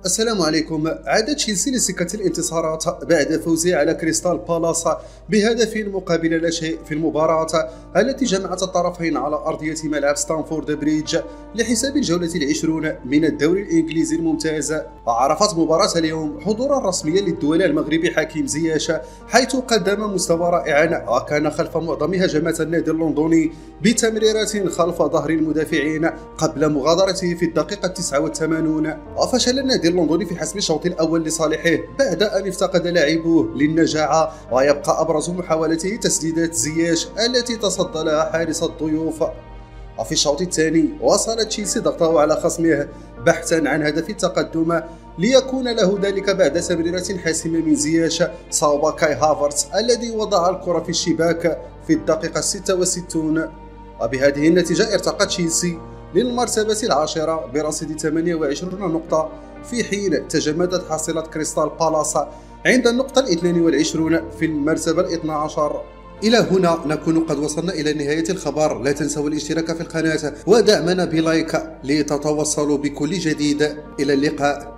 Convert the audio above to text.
السلام عليكم. عاد تشيلسي لسكة الانتصارات بعد فوزه على كريستال بالاس بهدف مقابل لا شيء في المباراة التي جمعت الطرفين على أرضية ملعب ستانفورد بريدج لحساب الجولة العشرون من الدوري الإنجليزي الممتاز. عرفت مباراة اليوم حضورا رسميا للدولي المغربي حكيم زياش، حيث قدم مستوى رائعا وكان خلف معظم هجمات النادي اللندني بتمريرات خلف ظهر المدافعين قبل مغادرته في الدقيقة 89. وفشل النادي اللندني في حسم الشوط الأول لصالحه بعد أن افتقد لاعبوه للنجاعة، ويبقى أبرز محاولته تسديدات زياش التي تصدى لها حارس الضيوف. وفي الشوط الثاني واصل تشيلسي ضغطه على خصمه بحثا عن هدف التقدم، ليكون له ذلك بعد تمريرة حاسمة من زياش صوب كاي هافرتس الذي وضع الكرة في الشباك في الدقيقة 66. وبهذه النتيجة ارتقى تشيلسي للمرتبة العاشرة برصيد 28 نقطة، في حين تجمدت حصيلة كريستال بالاس عند النقطة 22 في المرتبة 12. إلى هنا نكون قد وصلنا إلى نهاية الخبر. لا تنسوا الاشتراك في القناة ودعمنا بلايك لتتوصلوا بكل جديد. إلى اللقاء.